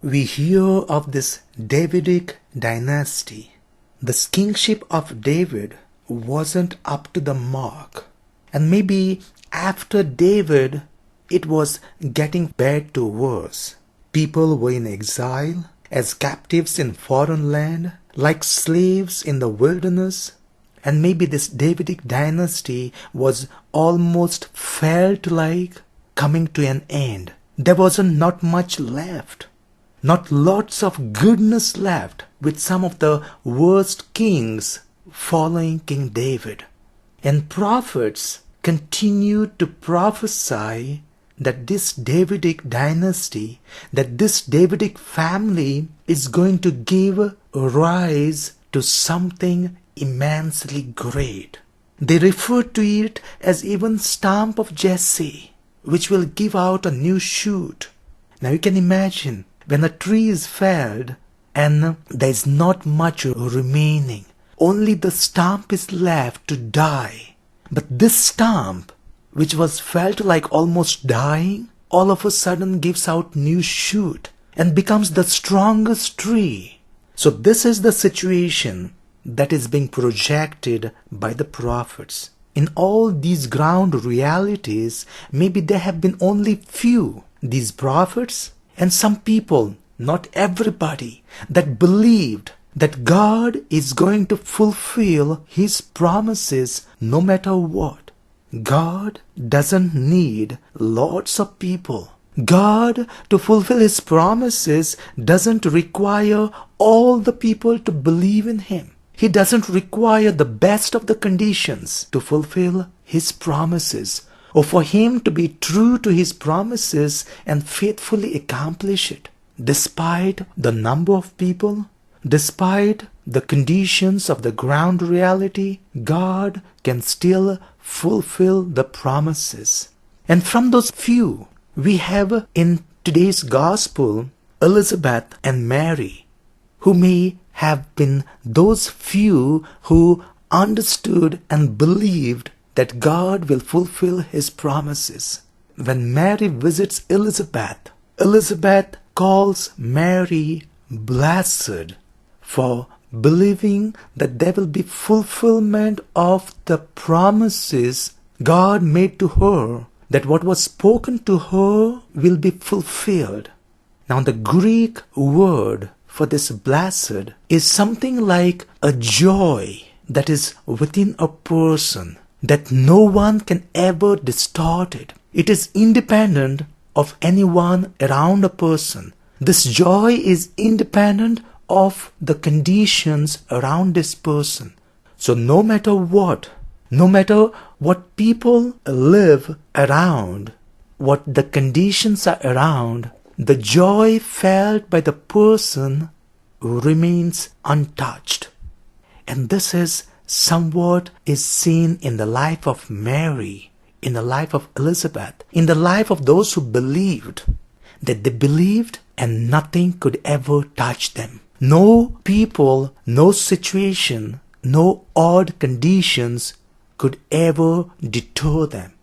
We hear of this Davidic dynasty. The kingship of David wasn't up to the mark. And maybe after David, it was getting bad to worse. People were in exile, as captives in foreign land, like slaves in the wilderness. And maybe this Davidic dynasty was almost felt like coming to an end. There wasn't not much left. Not lots of goodness left, with some of the worst kings following King David. And prophets continued to prophesy that this Davidic dynasty, that this Davidic family is going to give rise to something immensely great. They referred to it as even stump of Jesse, which will give out a new shoot. Now you can imagine, when a tree is felled and there is not much remaining, only the stump is left to die. But this stump, which was felt like almost dying, all of a sudden gives out new shoot and becomes the strongest tree. So this is the situation that is being projected by the prophets. In all these ground realities, maybe there have been only few, these prophets, and some people, not everybody, that believed that God is going to fulfill His promises no matter what. God doesn't need lots of people. God, to fulfill His promises, doesn't require all the people to believe in Him. He doesn't require the best of the conditions to fulfill His promises, or for Him to be true to His promises and faithfully accomplish it. Despite the number of people, despite the conditions of the ground reality, God can still fulfill the promises. And from those few, we have in today's gospel Elizabeth and Mary, who may have been those few who understood and believed that God will fulfill His promises. When Mary visits Elizabeth, Elizabeth calls Mary blessed for believing that there will be fulfillment of the promises God made to her, that what was spoken to her will be fulfilled. Now the Greek word for this blessed is something like a joy that is within a person, that no one can ever distort it. It is independent of anyone around a person. This joy is independent of the conditions around this person. So no matter what people live around, what the conditions are around, the joy felt by the person remains untouched. And this is somewhat is seen in the life of Mary, in the life of Elizabeth, in the life of those who believed, that they believed and nothing could ever touch them. No people, no situation, no odd conditions could ever deter them.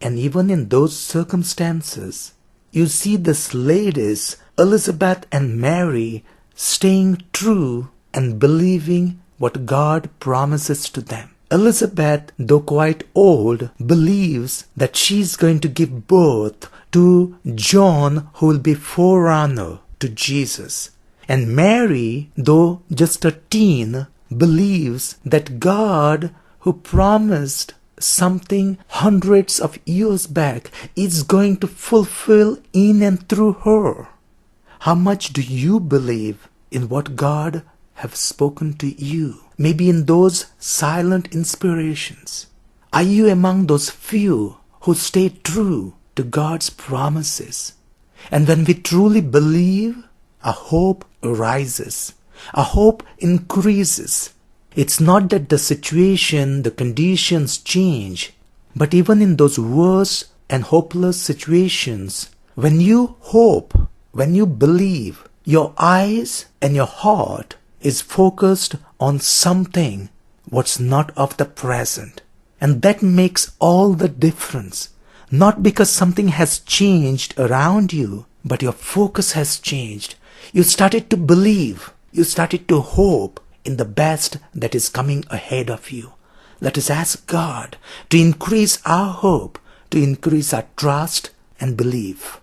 And even in those circumstances, you see these ladies, Elizabeth and Mary, staying true and believing what God promises to them. Elizabeth, though quite old, believes that she's going to give birth to John, who will be forerunner to Jesus. And Mary, though just a teen, believes that God, who promised something hundreds of years back, is going to fulfill in and through her. How much do you believe in what God have spoken to you? Maybe in those silent inspirations. Are you among those few who stay true to God's promises? And when we truly believe, a hope arises. A hope increases. It's not that the situation, the conditions change, but even in those worse and hopeless situations, when you hope, when you believe, your eyes and your heart is focused on something what's not of the present. And that makes all the difference. Not because something has changed around you, but your focus has changed. You started to believe. You started to hope in the best that is coming ahead of you. Let us ask God to increase our hope, to increase our trust and belief.